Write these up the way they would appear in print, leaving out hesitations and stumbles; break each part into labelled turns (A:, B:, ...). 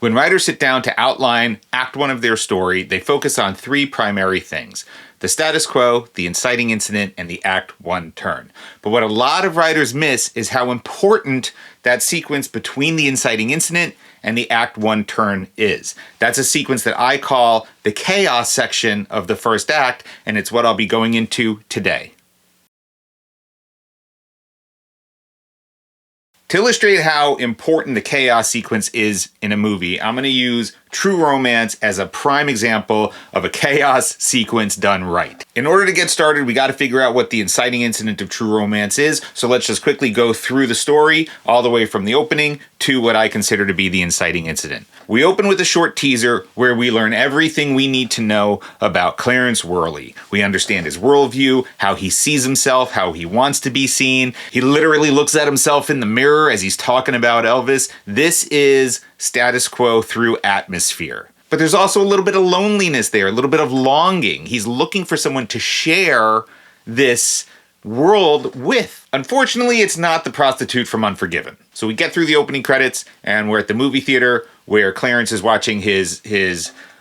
A: When writers sit down to outline Act 1 of their story, they focus on three primary things: the status quo, the inciting incident, and the Act 1 turn. But what a lot of writers miss is how important that sequence between the inciting incident and the Act 1 turn is. That's a sequence that I call the chaos section of the first act, and it's what I'll be going into today. To illustrate how important the chaos sequence is in a movie, I'm going to use True Romance as a prime example of a chaos sequence done right. In order to get started, we got to figure out what the inciting incident of True Romance is, so let's just quickly go through the story all the way from the opening to what I consider to be the inciting incident. We open with a short teaser where we learn everything we need to know about Clarence Worley. We understand his worldview, how he sees himself, how he wants to be seen. He literally looks at himself in the mirror as he's talking about Elvis. This is status quo through atmosphere. But there's also a little bit of loneliness there, a little bit of longing. He's looking for someone to share this world with. Unfortunately, it's not the prostitute from Unforgiven. So we get through the opening credits and we're at the movie theater where Clarence is watching his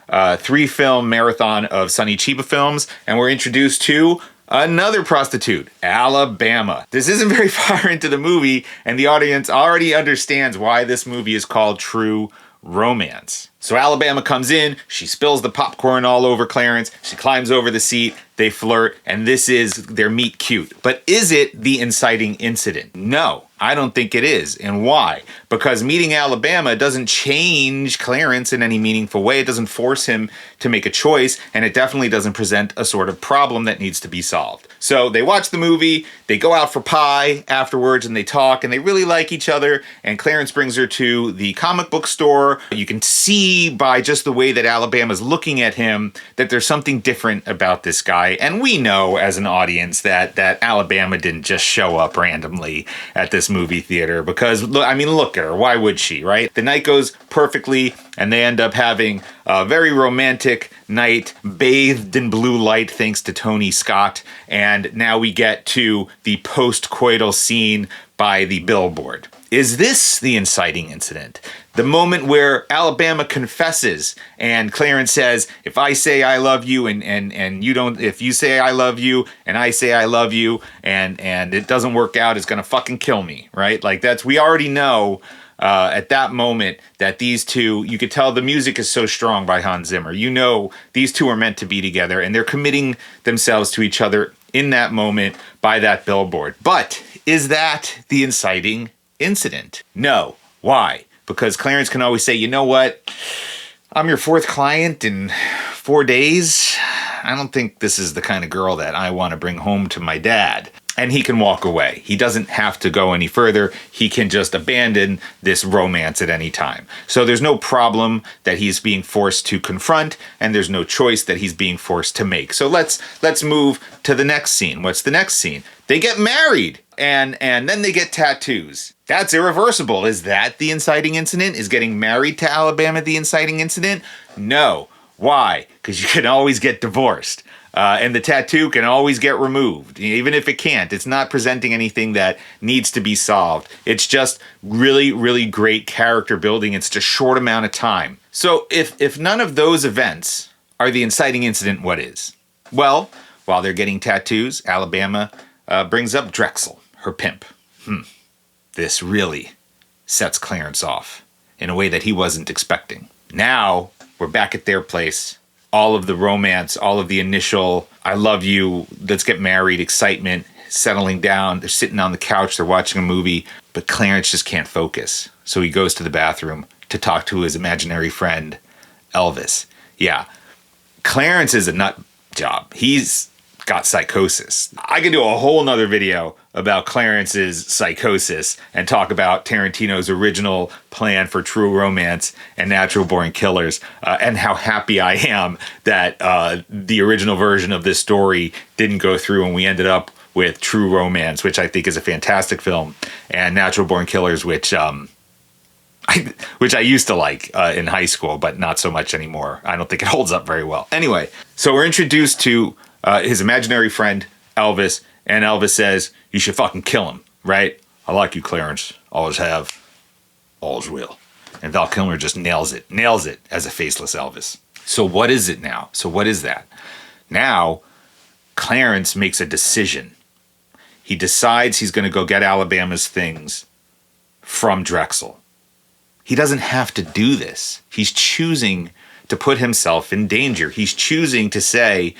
A: 3-film marathon of Sonny Chiba films, and we're introduced to another prostitute, Alabama. This isn't very far into the movie, and the audience already understands why this movie is called True Romance. So Alabama comes in, she spills the popcorn all over Clarence, she climbs over the seat, they flirt, and this is their meet cute. But is it the inciting incident? No, I don't think it is. And why? Because meeting Alabama doesn't change Clarence in any meaningful way. It doesn't force him to make a choice, and it definitely doesn't present a sort of problem that needs to be solved. So they watch the movie, they go out for pie afterwards, and they talk, and they really like each other, and Clarence brings her to the comic book store. You can see by just the way that Alabama's looking at him that there's something different about this guy. And we know as an audience that Alabama didn't just show up randomly at this movie theater because, I mean, look at her. Why would she, right? The night goes perfectly and they end up having a very romantic night bathed in blue light thanks to Tony Scott. And now we get to the post-coital scene by the billboard. Is this the inciting incident? The moment where Alabama confesses and Clarence says, if I say I love you and you don't, if you say I love you and I say I love you and it doesn't work out, it's gonna fucking kill me, right? Like we already know at that moment that these two, you could tell the music is so strong by Hans Zimmer. You know these two are meant to be together and they're committing themselves to each other in that moment by that billboard. But is that the inciting incident? No. Why? Because Clarence can always say, you know what? I'm your 4th client in 4 days. I don't think this is the kind of girl that I want to bring home to my dad. And he can walk away. He doesn't have to go any further. He can just abandon this romance at any time. So there's no problem that he's being forced to confront, and there's no choice that he's being forced to make. So let's move to the next scene. What's the next scene? They get married, and then they get tattoos. That's irreversible. Is that the inciting incident? Is getting married to Alabama the inciting incident? No. Why? Because you can always get divorced. And the tattoo can always get removed. Even if it can't, it's not presenting anything that needs to be solved. It's just really, really great character building. It's just a short amount of time. So if none of those events are the inciting incident, what is? Well, while they're getting tattoos, Alabama brings up Drexl, her pimp. This really sets Clarence off in a way that he wasn't expecting. Now we're back at their place. All of the romance, all of the initial, I love you, let's get married, excitement, settling down. They're sitting on the couch, they're watching a movie, but Clarence just can't focus. So he goes to the bathroom to talk to his imaginary friend, Elvis. Yeah, Clarence is a nut job. He's got psychosis. I could do a whole nother video about Clarence's psychosis and talk about Tarantino's original plan for True Romance and Natural Born Killers, and how happy I am that the original version of this story didn't go through and we ended up with True Romance, which I think is a fantastic film, and Natural Born Killers, which I used to like in high school, but not so much anymore. I don't think it holds up very well. Anyway, so we're introduced to his imaginary friend, Elvis, and Elvis says, you should fucking kill him, right? I like you, Clarence. Always have. Always will. And Val Kilmer just nails it as a faceless Elvis. So what is it now? So what is that? Now, Clarence makes a decision. He decides he's going to go get Alabama's things from Drexl. He doesn't have to do this. He's choosing to put himself in danger. He's choosing to say,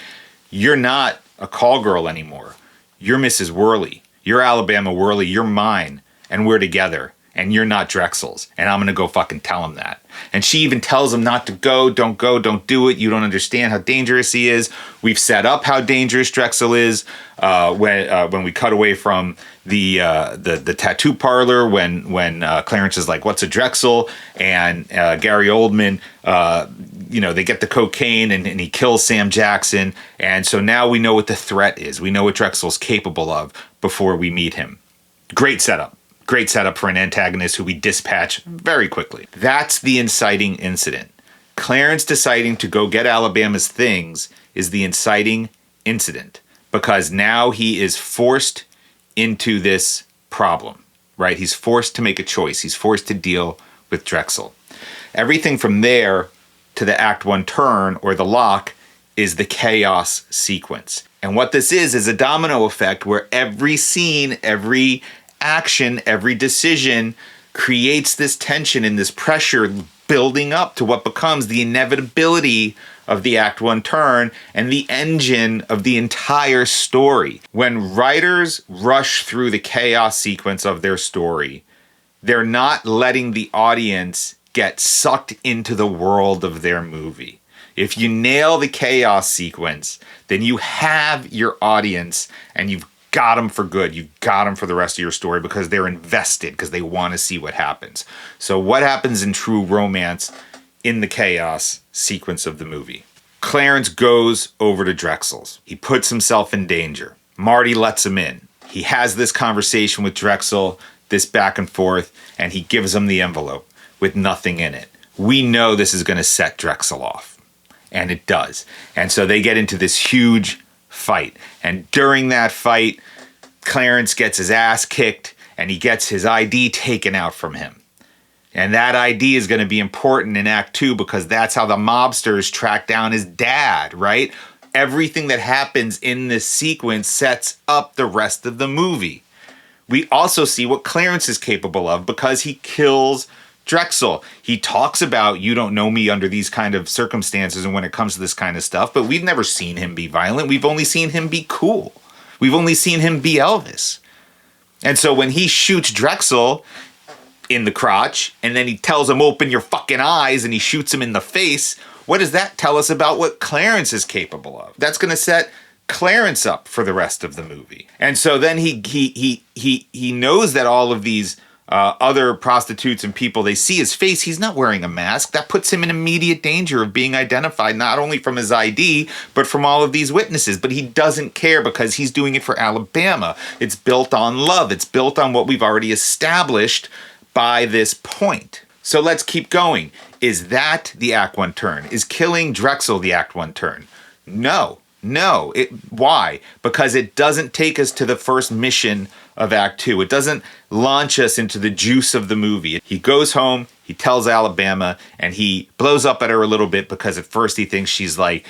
A: you're not a call girl anymore. You're Mrs. Worley. You're Alabama Worley. You're mine. And we're together. And you're not Drexl's. And I'm going to go fucking tell him that. And she even tells him not to go, don't do it. You don't understand how dangerous he is. We've set up how dangerous Drexl is when we cut away from the tattoo parlor when Clarence is like, what's a Drexl? And Gary Oldman, they get the cocaine and he kills Sam Jackson. And so now we know what the threat is. We know what Drexl's capable of before we meet him. Great setup. Great setup for an antagonist who we dispatch very quickly. That's the inciting incident. Clarence deciding to go get Alabama's things is the inciting incident because now he is forced into this problem, right? He's forced to make a choice. He's forced to deal with Drexl. Everything from there to the Act 1 turn or the lock is the chaos sequence. And what this is a domino effect where every scene, every action, every decision creates this tension and this pressure building up to what becomes the inevitability of the Act 1 turn and the engine of the entire story. When writers rush through the chaos sequence of their story, they're not letting the audience get sucked into the world of their movie. If you nail the chaos sequence, then you have your audience and you've got them for good. You've got them for the rest of your story because they're invested, because they want to see what happens. So what happens in True Romance in the chaos sequence of the movie? Clarence goes over to Drexl's. He puts himself in danger. Marty lets him in. He has this conversation with Drexl, this back and forth, and he gives him the envelope with nothing in it. We know this is going to set Drexl off. And it does. And so they get into this huge fight. And during that fight, Clarence gets his ass kicked and he gets his ID taken out from him. And that ID is going to be important in Act 2 because that's how the mobsters track down his dad, right? Everything that happens in this sequence sets up the rest of the movie. We also see what Clarence is capable of because he kills Drexl. He talks about, you don't know me under these kind of circumstances and when it comes to this kind of stuff, but we've never seen him be violent. We've only seen him be cool. We've only seen him be Elvis. And so when he shoots Drexl in the crotch and then he tells him, open your fucking eyes, and he shoots him in the face, what does that tell us about what Clarence is capable of? That's going to set Clarence up for the rest of the movie. And so then he knows that all of these other prostitutes and people, they see his face. He's not wearing a mask. That puts him in immediate danger of being identified, not only from his ID, but from all of these witnesses. But he doesn't care because he's doing it for Alabama. It's built on love. It's built on what we've already established by this point. So let's keep going. Is that the Act 1 turn? Is killing Drexl the Act 1 turn? No. Why? Because it doesn't take us to the first mission of Act 2. It doesn't launch us into the juice of the movie. He goes home, he tells Alabama, and he blows up at her a little bit because at first he thinks she's like,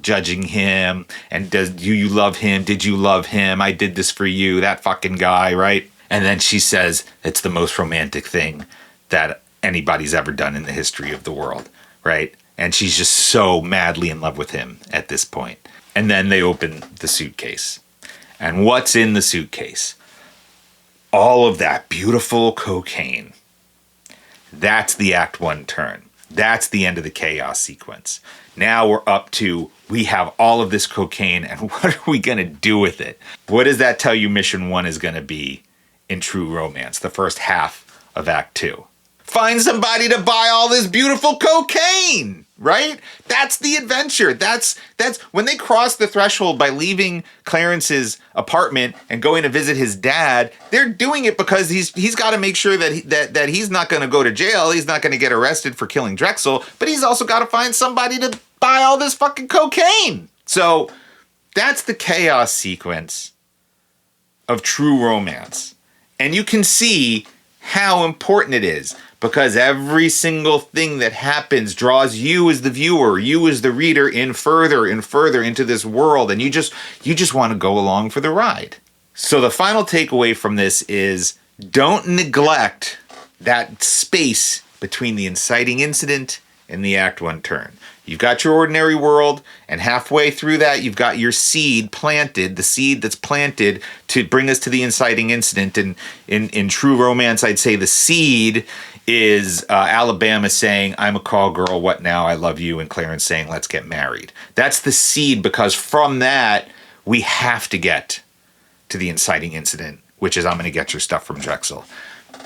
A: judging him. And do you love him? Did you love him? I did this for you, that fucking guy, right? And then she says, it's the most romantic thing that anybody's ever done in the history of the world, right? And she's just so madly in love with him at this point. And then they open the suitcase. And what's in the suitcase? All of that beautiful cocaine. That's the Act 1 turn. That's the end of the chaos sequence. Now we're up to, we have all of this cocaine, and what are we going to do with it? What does that tell you mission 1 is going to be in True Romance, the first half of Act 2? Find somebody to buy all this beautiful cocaine, right? That's the adventure. That's when they cross the threshold by leaving Clarence's apartment and going to visit his dad. They're doing it because he's got to make sure that he's not going to go to jail. He's not going to get arrested for killing Drexl, but he's also got to find somebody to buy all this fucking cocaine. So that's the chaos sequence of True Romance. And you can see how important it is because every single thing that happens draws you as the viewer, you as the reader, in further and further into this world, and you just want to go along for the ride. So the final takeaway from this is, don't neglect that space between the inciting incident and the Act 1 turn. You've got your ordinary world, and halfway through that, you've got your seed planted, the seed that's planted to bring us to the inciting incident. And in true romance, I'd say the seed is Alabama saying, I'm a call girl, what now, I love you, and Clarence saying, let's get married. That's the seed, because from that, we have to get to the inciting incident, which is, I'm going to get your stuff from Drexl.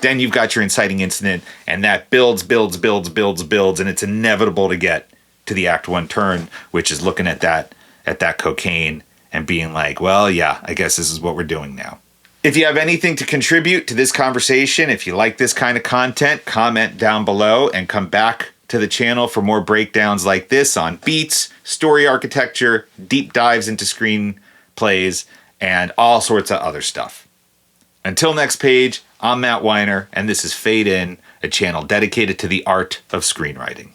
A: Then you've got your inciting incident, and that builds, and it's inevitable to get to the Act 1 turn, which is looking at that cocaine and being like, well, yeah, I guess this is what we're doing now. If you have anything to contribute to this conversation, if you like this kind of content, comment down below and come back to the channel for more breakdowns like this on beats, story architecture, deep dives into screenplays, and all sorts of other stuff. Until next page, I'm Matt Weiner, and this is Fade In, a channel dedicated to the art of screenwriting.